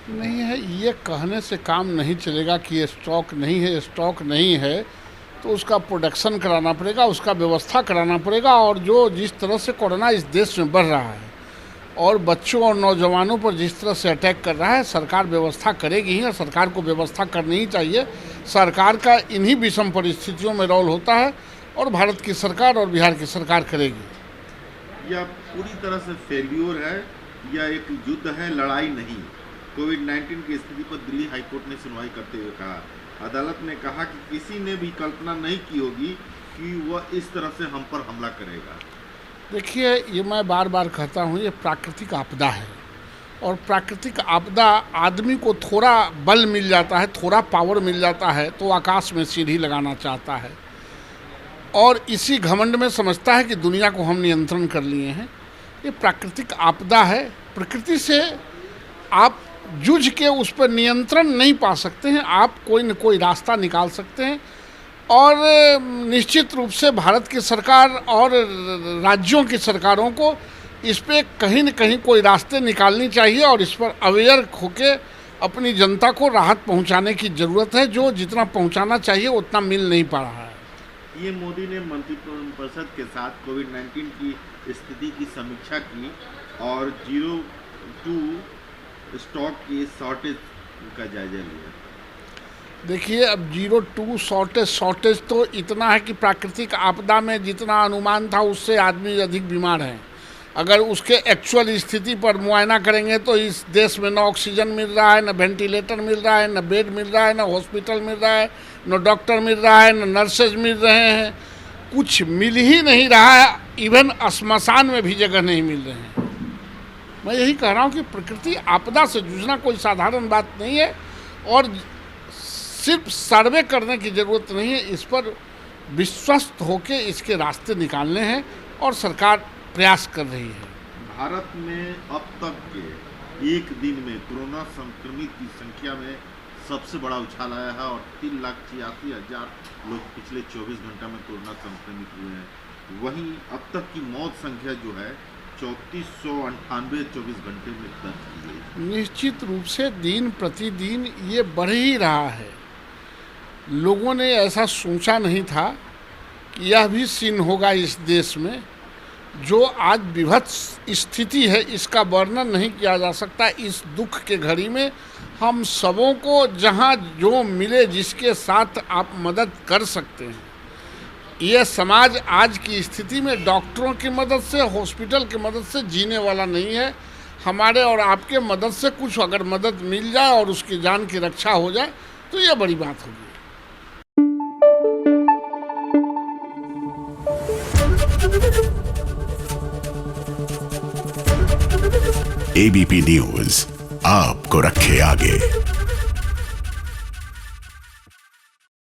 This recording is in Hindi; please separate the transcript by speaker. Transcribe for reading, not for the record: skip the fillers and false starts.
Speaker 1: नहीं है। ये कहने से काम नहीं चलेगा कि ये स्टॉक नहीं है, स्टॉक नहीं है, तो उसका प्रोडक्शन कराना पड़ेगा, उसका व्यवस्था कराना पड़ेगा। और जो जिस तरह से कोरोना इस देश में बढ़ रहा है और बच्चों और नौजवानों पर जिस तरह से अटैक कर रहा है, सरकार व्यवस्था करेगी ही, और सरकार को व्यवस्था करनी ही चाहिए। सरकार का इन्हीं विषम परिस्थितियों में रोल होता है और भारत की सरकार और बिहार की सरकार करेगी।
Speaker 2: यह पूरी तरह से फेल्यूर है या एक युद्ध है, लड़ाई नहीं। कोविड-19 की स्थिति पर दिल्ली हाईकोर्ट ने सुनवाई करते हुए कहा, अदालत ने कहा कि किसी ने भी कल्पना नहीं की होगी कि वह इस तरह से हम पर हमला करेगा।
Speaker 1: देखिए, ये मैं बार बार कहता हूँ, ये प्राकृतिक आपदा है और प्राकृतिक आपदा आदमी को थोड़ा बल मिल जाता है, थोड़ा पावर मिल जाता है तो आकाश में सीढ़ी लगाना चाहता है और इसी घमंड में समझता है कि दुनिया को हम नियंत्रण कर लिए हैं। ये प्राकृतिक आपदा है। प्रकृति से आप जूझ के उस पर नियंत्रण नहीं पा सकते हैं, आप कोई न कोई रास्ता निकाल सकते हैं। और निश्चित रूप से भारत की सरकार और राज्यों की सरकारों को इस पे कहीं न कहीं कोई रास्ते निकालनी चाहिए और इस पर अवेयर होके अपनी जनता को राहत पहुंचाने की ज़रूरत है। जो जितना पहुंचाना चाहिए उतना मिल नहीं पा रहा है।
Speaker 2: पीएम मोदी ने मंत्रिपरिषद के साथ कोविड-19 की स्थिति की समीक्षा की और 02 स्टॉक की शॉर्टेज का जायजा लिया।
Speaker 1: देखिए, अब 02 शॉर्टेज तो इतना है कि प्राकृतिक आपदा में जितना अनुमान था उससे आदमी अधिक बीमार हैं। अगर उसके एक्चुअल स्थिति पर मुआयना करेंगे तो इस देश में न ऑक्सीजन मिल रहा है, न वेंटिलेटर मिल रहा है, न बेड मिल रहा है, न हॉस्पिटल मिल रहा है, न डॉक्टर मिल रहा है, न नर्सेज मिल रहे हैं, कुछ मिल ही नहीं रहा है। इवन श्मशान में भी जगह नहीं मिल रहे हैं। मैं यही कह रहा हूँ कि प्रकृति आपदा से जूझना कोई साधारण बात नहीं है और सिर्फ सर्वे करने की ज़रूरत नहीं है, इस पर विश्वस्त होकर इसके रास्ते निकालने हैं और सरकार प्रयास कर रही है।
Speaker 2: भारत में अब तक के एक दिन में कोरोना संक्रमित की संख्या में सबसे बड़ा उछाल आया है और 3,86,000 लोग पिछले 24 घंटा में कोरोना संक्रमित हुए हैं। वहीं अब तक की मौत संख्या जो है 3498 24 घंटे में दर्ज की गई।
Speaker 1: निश्चित रूप से दिन प्रतिदिन ये बढ़ ही रहा है। लोगों ने ऐसा सोचा नहीं था कि यह भी सीन होगा इस देश में। जो आज विभत्स स्थिति है इसका वर्णन नहीं किया जा सकता। इस दुख के घड़ी में हम सबों को जहां जो मिले, जिसके साथ आप मदद कर सकते हैं। यह समाज आज की स्थिति में डॉक्टरों की मदद से, हॉस्पिटल की मदद से जीने वाला नहीं है। हमारे और आपके मदद से कुछ अगर मदद मिल जाए और उसकी जान की रक्षा हो जाए तो यह बड़ी बात होगी।
Speaker 3: एबीपी न्यूज आपको रखे आगे।